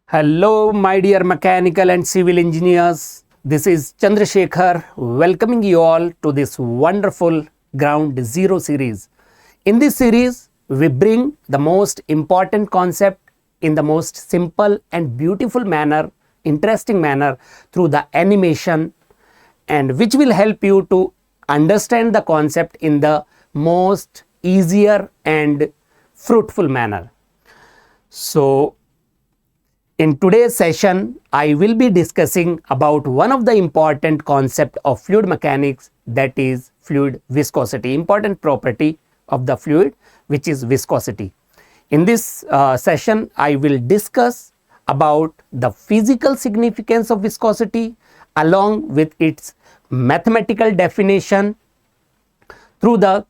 Hello, my dear mechanical and civil engineers. This is Chandrasekhar welcoming you all to this wonderful Ground Zero series. In this series, we bring the most important concept in the most simple and beautiful manner, interesting manner through the animation, and which will help you to understand the concept in the most easier and fruitful manner. So, in today's session, I will be discussing about one of the important concept of fluid mechanics, that is fluid viscosity, important property of the fluid, which is viscosity. In this session, I will discuss about the physical significance of viscosity along with its mathematical definition through the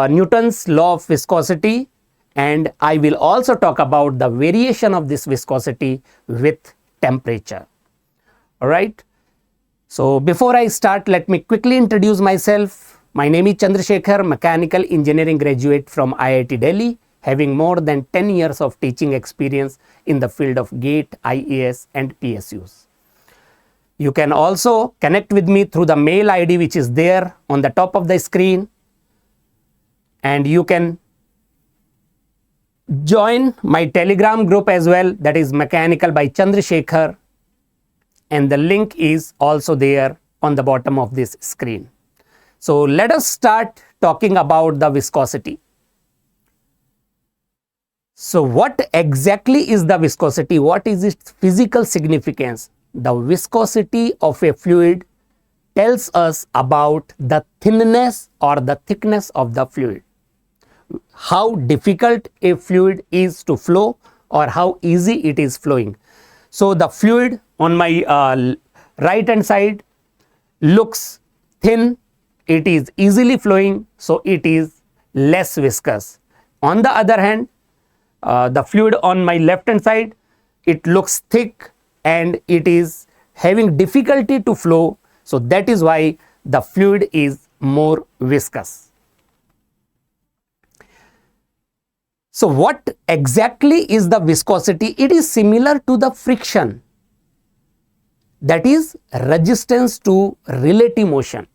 Newton's law of viscosity, and I will also talk about the variation of this viscosity with temperature. Alright. So before I start, let me quickly introduce myself. My name is Chandrasekhar, mechanical engineering graduate from IIT Delhi, having more than 10 years of teaching experience in the field of GATE, IES and PSUs. You can also connect with me through the mail ID which is there on the top of the screen, and you can join my Telegram group as well, that is Mechanical by Chandrasekhar, and the link is also there on the bottom of this screen. So let us start talking about the viscosity. So what exactly is the viscosity? What is its physical significance? The viscosity of a fluid tells us about the thinness or the thickness of the fluid, how difficult a fluid is to flow or how easy it is flowing. So the fluid on my right hand side looks thin, it is easily flowing, so it is less viscous. On the other hand, the fluid on my left hand side, it looks thick and it is having difficulty to flow, so that is why the fluid is more viscous. So what exactly is the viscosity? It is similar to the friction, that is resistance to relative motion.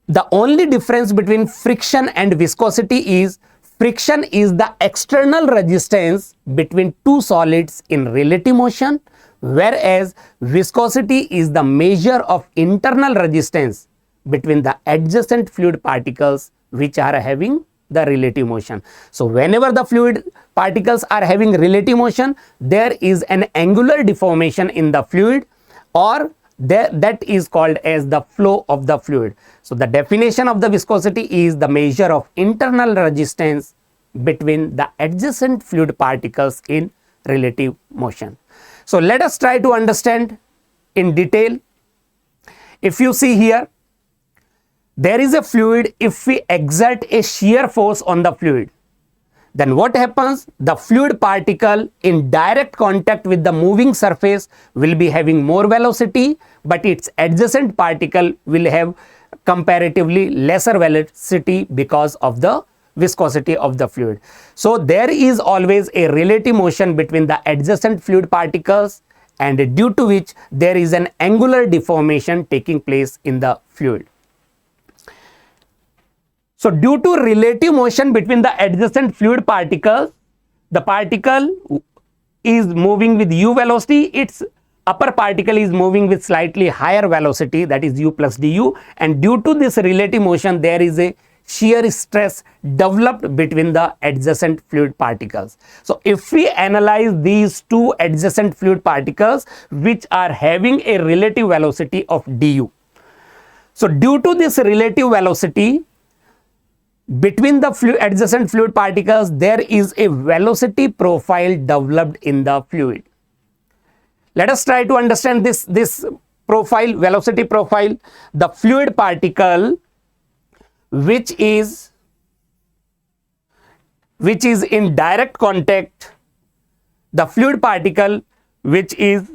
The only difference between friction and viscosity is friction is the external resistance between two solids in relative motion, whereas viscosity is the measure of internal resistance between the adjacent fluid particles which are having the relative motion. So whenever the fluid particles are having relative motion, there is an angular deformation in the fluid, or that is called as the flow of the fluid. So the definition of the viscosity is the measure of internal resistance between the adjacent fluid particles in relative motion. So let us try to understand in detail. If you see here, there is a fluid. If we exert a shear force on the fluid, then what happens? The fluid particle in direct contact with the moving surface will be having more velocity, but its adjacent particle will have comparatively lesser velocity because of the viscosity of the fluid. So there is always a relative motion between the adjacent fluid particles, and due to which there is an angular deformation taking place in the fluid. So due to relative motion between the adjacent fluid particles, the particle is moving with u velocity, its upper particle is moving with slightly higher velocity, that is u plus du, and due to this relative motion there is a shear stress developed between the adjacent fluid particles. So if we analyze these two adjacent fluid particles which are having a relative velocity of du, so due to this relative velocity between the adjacent fluid particles, there is a velocity profile developed in the fluid. Let us try to understand this profile, velocity profile. The fluid particle which is in direct contact, the fluid particle which is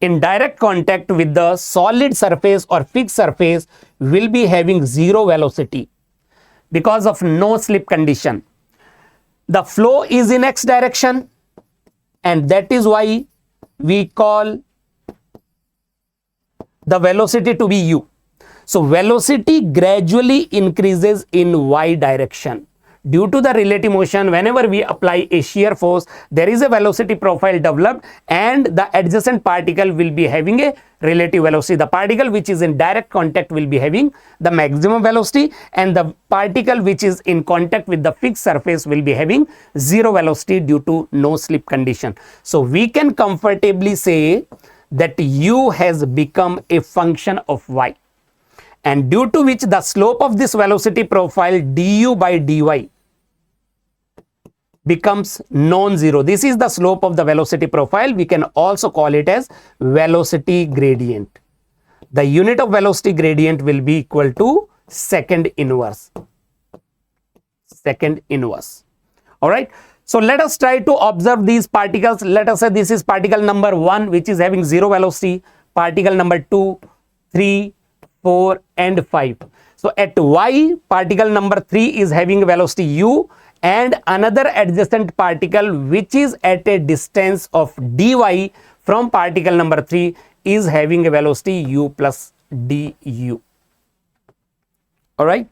in direct contact with the solid surface or fixed surface will be having zero velocity because of no slip condition. the flow is in x direction, and that is why we call the velocity to be u. So velocity gradually increases in y direction. Due to the relative motion, whenever we apply a shear force, there is a velocity profile developed, and the adjacent particle will be having a relative velocity. The particle which is in direct contact will be having the maximum velocity, and the particle which is in contact with the fixed surface will be having zero velocity due to no slip condition. So we can comfortably say that u has become a function of y, and due to which the slope of this velocity profile du by dy becomes non-zero. This is the slope of the velocity profile. We can also call it as velocity gradient. The unit of velocity gradient will be equal to second inverse. Second inverse. All right. So let us try to observe these particles. Let us say this is particle number 1, which is having zero velocity, particle number 2, 3, 4 and 5. So at y, particle number 3 is having velocity u, and another adjacent particle which is at a distance of dy from particle number 3 is having a velocity u plus du. All right.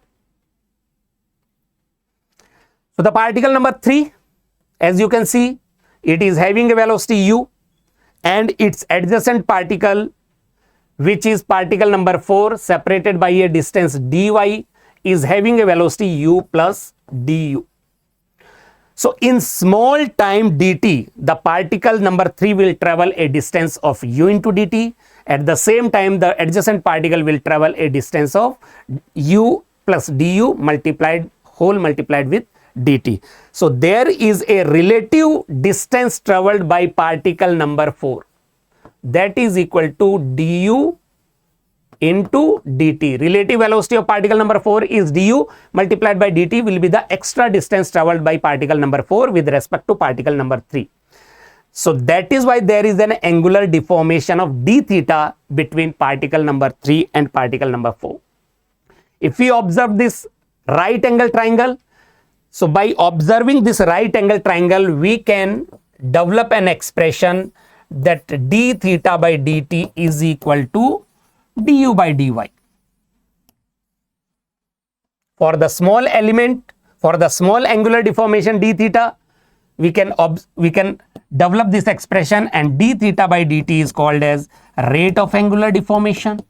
So the particle number 3, as you can see, it is having a velocity u, and its adjacent particle, which is particle number 4, separated by a distance dy, is having a velocity u plus du. So in small time dt, the particle number 3 will travel a distance of u into dt. At the same time, the adjacent particle will travel a distance of u plus du multiplied with dt. So there is a relative distance traveled by particle number 4, that is equal to du into dt. Relative velocity of particle number 4 is du multiplied by dt will be the extra distance traveled by particle number 4 with respect to particle number 3. So that is why there is an angular deformation of d theta between particle number 3 and particle number 4. If we observe this right angle triangle, so by observing this right angle triangle, we can develop an expression that d theta by dt is equal to du by dy. For the small element, for the small angular deformation d theta, we can develop this expression, and d theta by dt is called as rate of angular deformation,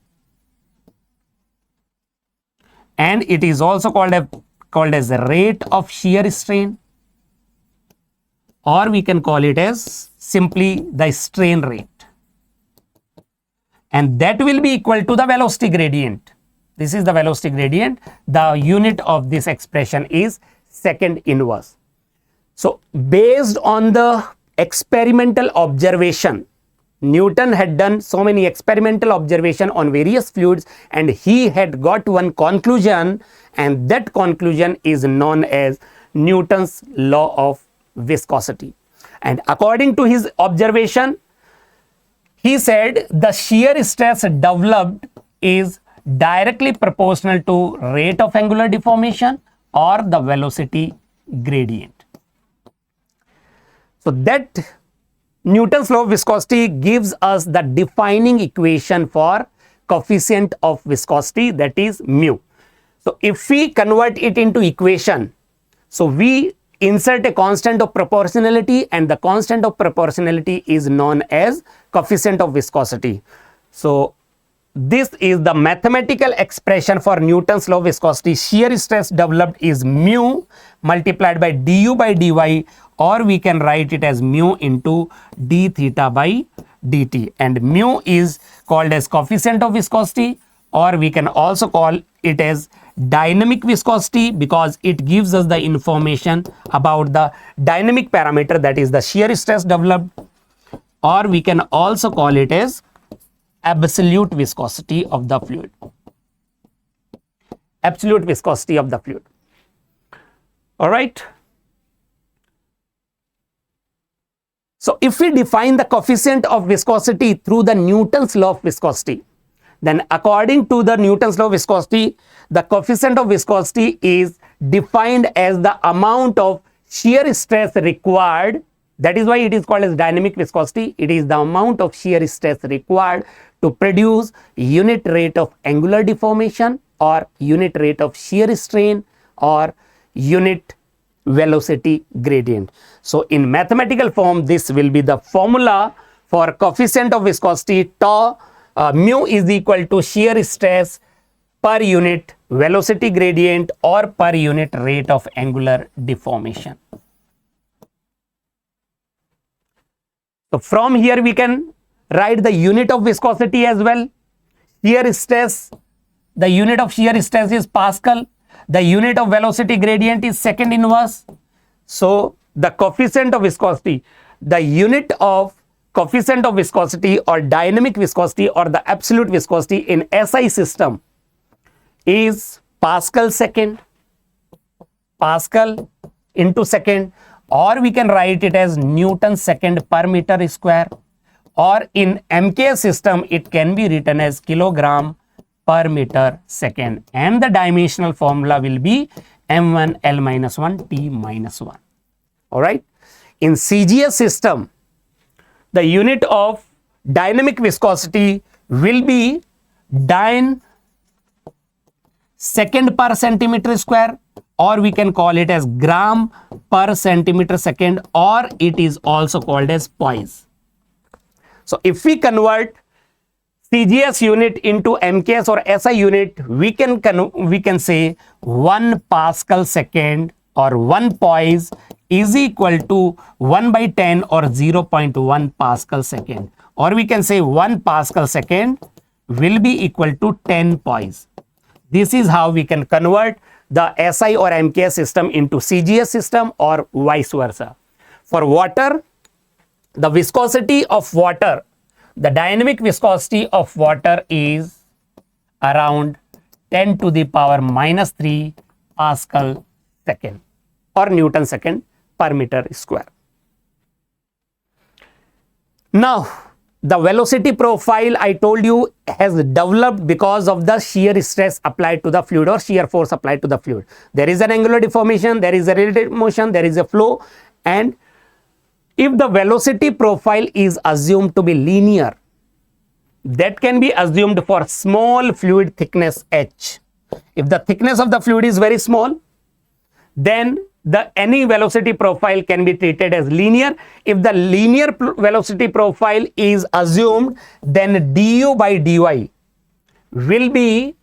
and it is also called as rate of shear strain, or we can call it as simply the strain rate. And that will be equal to the velocity gradient. This is the velocity gradient. The unit of this expression is second inverse. So based on the experimental observation, Newton had done so many experimental observation on various fluids, and he had got one conclusion, and that conclusion is known as Newton's law of viscosity. And according to his observation, he said the shear stress developed is directly proportional to rate of angular deformation or the velocity gradient. So that Newton's law of viscosity gives us the defining equation for coefficient of viscosity, that is mu. So if we convert it into equation, so we insert a constant of proportionality, and the constant of proportionality is known as coefficient of viscosity. So this is the mathematical expression for Newton's law of viscosity. Shear stress developed is mu multiplied by du by dy, or we can write it as mu into d theta by dt, and mu is called as coefficient of viscosity, or we can also call it as dynamic viscosity, because it gives us the information about the dynamic parameter, that is the shear stress developed, or we can also call it as absolute viscosity of the fluid. Absolute viscosity of the fluid. All right. So if we define the coefficient of viscosity through the Newton's law of viscosity, then according to the Newton's law of viscosity, the coefficient of viscosity is defined as the amount of shear stress required, that is why it is called as dynamic viscosity. It is the amount of shear stress required to produce unit rate of angular deformation or unit rate of shear strain or unit velocity gradient. So in mathematical form, this will be the formula for coefficient of viscosity. Tau mu is equal to shear stress per unit velocity gradient or per unit rate of angular deformation. So from here we can write the unit of viscosity as well. Shear stress, the unit of shear stress is Pascal. The unit of velocity gradient is second inverse. So the coefficient of viscosity, the unit of coefficient of viscosity or dynamic viscosity or the absolute viscosity in SI system is Pascal second, Pascal into second, or we can write it as Newton second per meter square, or in MK system it can be written as kilogram per meter second, and the dimensional formula will be m1 L minus 1 T minus 1. All right. In CGS system, the unit of dynamic viscosity will be dyne second per centimeter square, or we can call it as gram per centimeter second, or it is also called as poise. So if we convert CGS unit into MKS or SI unit, we can say 1 Pascal second or 1 poise is equal to 1 by 10 or 0.1 Pascal second, or we can say 1 Pascal second will be equal to 10 poise. This is how we can convert the SI or MKS system into CGS system or vice versa. For water, the viscosity of water, the dynamic viscosity of water is around 10 to the power minus 3 Pascal second or Newton second per meter square. Now, the velocity profile I told you has developed because of the shear stress applied to the fluid or shear force applied to the fluid. There is an angular deformation, there is a relative motion, there is a flow, and if the velocity profile is assumed to be linear, that can be assumed for small fluid thickness h. If the thickness of the fluid is very small, then any velocity profile can be treated as linear. If the linear velocity profile is assumed, then du by dy will be,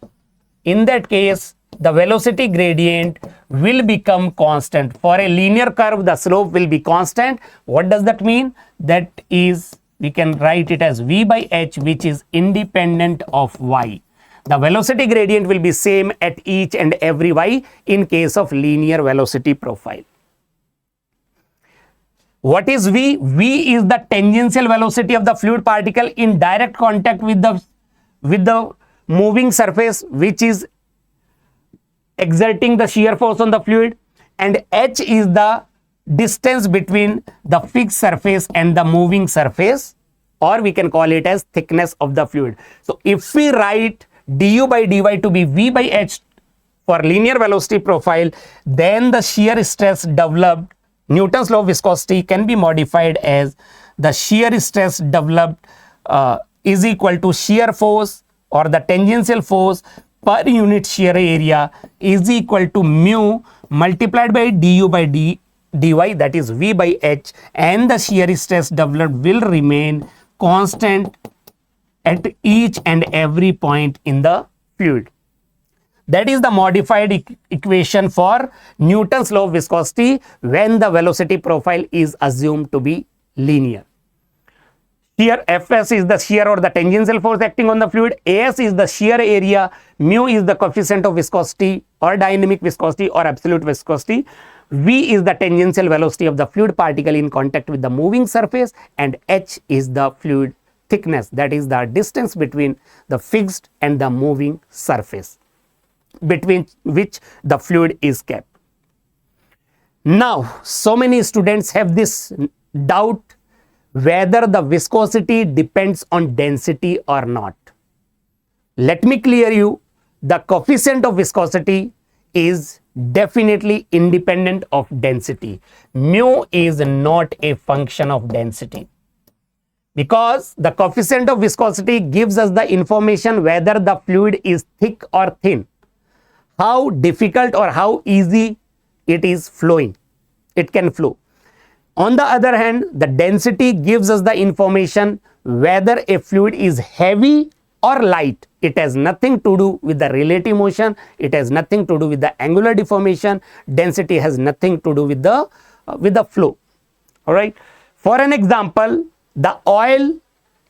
in that case, the velocity gradient will become constant. For a linear curve, the slope will be constant. What does that mean? That is, we can write it as v by h, which is independent of y. The velocity gradient will be same at each and every y in case of linear velocity profile. What is v? V is the tangential velocity of the fluid particle in direct contact with the moving surface, which is exerting the shear force on the fluid, and h is the distance between the fixed surface and the moving surface, or we can call it as thickness of the fluid. So if we write du by dy to be v by h for linear velocity profile, then the shear stress developed, Newton's law of viscosity, can be modified as the shear stress developed is equal to shear force or the tangential force per unit shear area is equal to mu multiplied by du by dy, that is v by h, and the shear stress developed will remain constant at each and every point in the fluid. That is the modified equation for Newton's law of viscosity when the velocity profile is assumed to be linear. Here Fs is the shear or the tangential force acting on the fluid, As is the shear area, mu is the coefficient of viscosity or dynamic viscosity or absolute viscosity, v is the tangential velocity of the fluid particle in contact with the moving surface, and h is the fluid thickness, that is the distance between the fixed and the moving surface between which the fluid is kept. Now, so many students have this doubt whether the viscosity depends on density or not. Let me clear you, the coefficient of viscosity is definitely independent of density. Mu is not a function of density, because the coefficient of viscosity gives us the information whether the fluid is thick or thin, how difficult or how easy it is flowing, it can flow. On the other hand, the density gives us the information whether a fluid is heavy or light. It has nothing to do with the relative motion, it has nothing to do with the angular deformation. Density has nothing to do with the flow. All right. For an example, the oil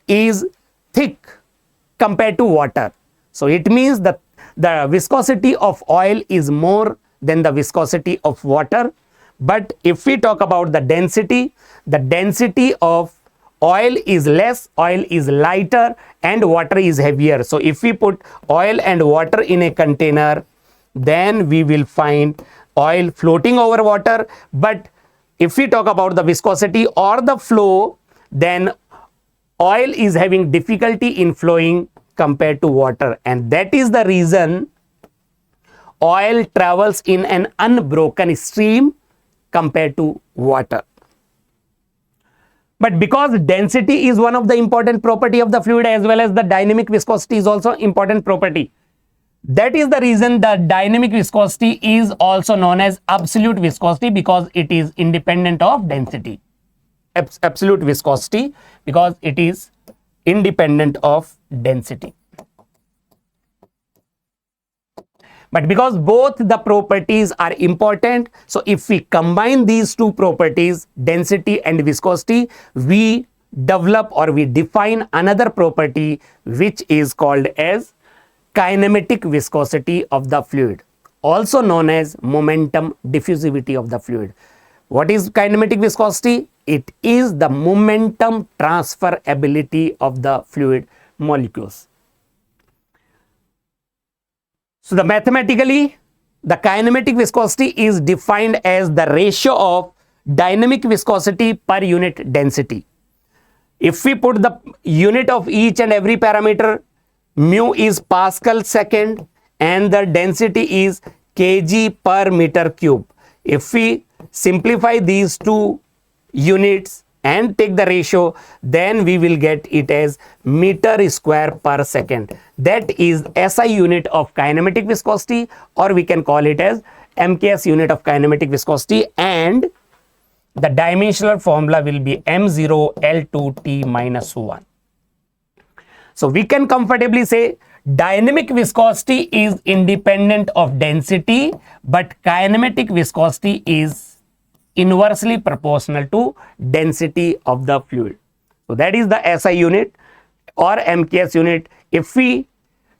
is thick compared to water. So it means that the viscosity of oil is more than the viscosity of water. But if we talk about the density of oil is less, oil is lighter, and water is heavier. So if we put oil and water in a container, then we will find oil floating over water. But if we talk about the viscosity or the flow, then oil is having difficulty in flowing compared to water, and that is the reason oil travels in an unbroken stream compared to water. But because density is one of the important property of the fluid, as well as the dynamic viscosity is also important property, that is the reason the dynamic viscosity is also known as absolute viscosity, because it is independent of density. Absolute viscosity because it is independent of density. But because both the properties are important, so if we combine these two properties, density and viscosity, we develop or we define another property which is called as kinematic viscosity of the fluid, also known as momentum diffusivity of the fluid. What is kinematic viscosity? It is the momentum transfer ability of the fluid molecules. So the mathematically, the kinematic viscosity is defined as the ratio of dynamic viscosity per unit density. If we put the unit of each and every parameter, mu is Pascal second and the density is kg per meter cube. If we simplify these two units and take the ratio, then we will get it as meter square per second. That is SI unit of kinematic viscosity, or we can call it as MKS unit of kinematic viscosity, and the dimensional formula will be M0 L2 T minus 1. So we can comfortably say dynamic viscosity is independent of density, but kinematic viscosity is inversely proportional to density of the fluid. So that is the SI unit or MKS unit. If we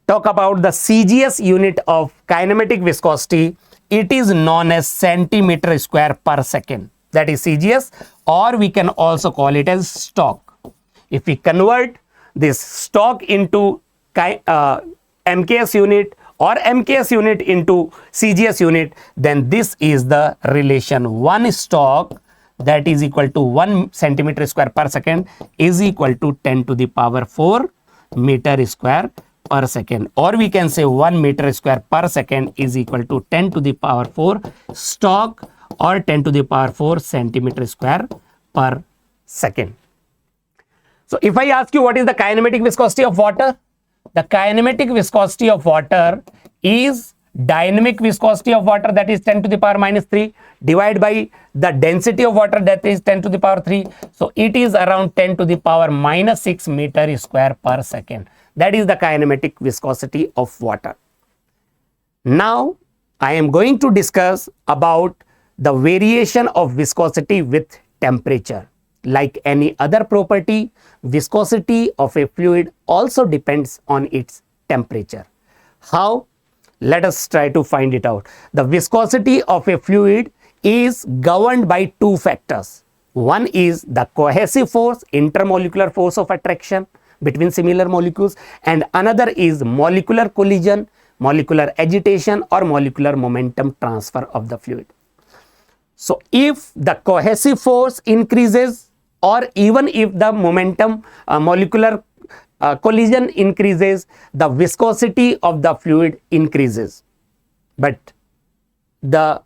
talk about the CGS unit of kinematic viscosity, it is known as centimeter square per second. That is CGS, or we can also call it as stock. If we convert this stock into MKS unit or MKS unit into CGS unit, then this is the relation: 1 stock, that is equal to 1 centimeter square per second, is equal to 10 to the power 4 meter square per second, or we can say 1 meter square per second is equal to 10 to the power 4 stock, or 10 to the power 4 centimeter square per second. So if I ask you what is the kinematic viscosity of water, the kinematic viscosity of water is dynamic viscosity of water, that is 10 to the power minus 3, divided by the density of water, that is 10 to the power 3. So it is around 10 to the power minus 6 meter square per second. That is the kinematic viscosity of water. Now I am going to discuss about the variation of viscosity with temperature. Like any other property, viscosity of a fluid also depends on its temperature. How? Let us try to find it out. The viscosity of a fluid is governed by two factors. One is the cohesive force, intermolecular force of attraction between similar molecules, and another is molecular collision, molecular agitation, or molecular momentum transfer of the fluid. So if the cohesive force increases, or even if the momentum molecular collision increases, the viscosity of the fluid increases. But the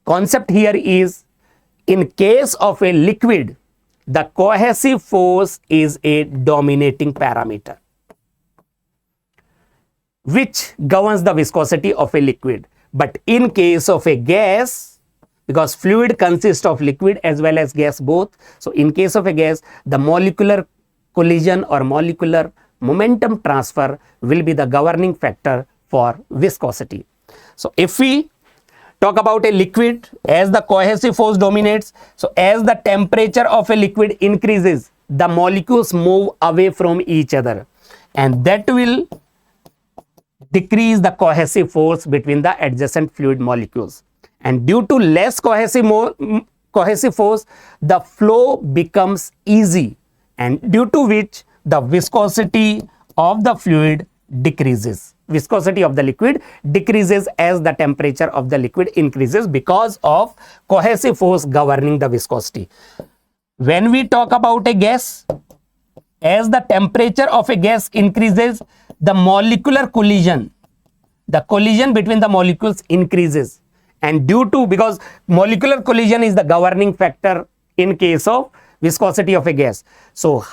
concept here is, in case of a liquid, the cohesive force is a dominating parameter which governs the viscosity of a liquid. But in case of a gas, because fluid consists of liquid as well as gas both, so in case of a gas, the molecular collision or molecular momentum transfer will be the governing factor for viscosity. So if we talk about a liquid, as the cohesive force dominates, so as the temperature of a liquid increases, the molecules move away from each other, and that will decrease the cohesive force between the adjacent fluid molecules. And due to less cohesive force, the flow becomes easy, and due to which the viscosity of the fluid decreases. Viscosity of the liquid decreases as the temperature of the liquid increases because of cohesive force governing the viscosity. When we talk about a gas, as the temperature of a gas increases, the molecular collision, the collision between the molecules increases, and because molecular collision is the governing factor in case of viscosity of a gas. So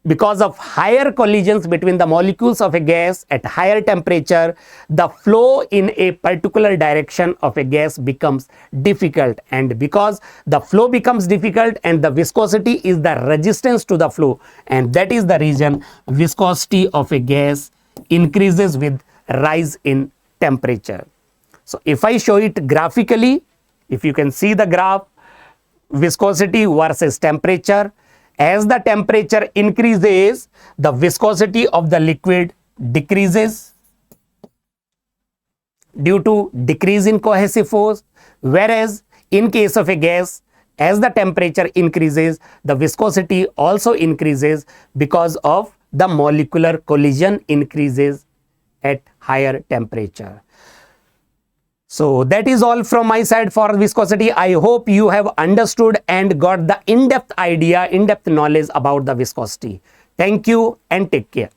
because of higher collisions between the molecules of a gas at higher temperature, the flow in a particular direction of a gas becomes difficult, and because the flow becomes difficult and the viscosity is the resistance to the flow, and that is the reason viscosity of a gas increases with rise in temperature. So if I show it graphically, if you can see the graph, viscosity versus temperature. As the temperature increases, the viscosity of the liquid decreases due to decrease in cohesive force, whereas in case of a gas, as the temperature increases, the viscosity also increases because of the molecular collision increases at higher temperature. So that is all from my side for viscosity. I hope you have understood and got the in-depth idea, in-depth knowledge about the viscosity. Thank you and take care.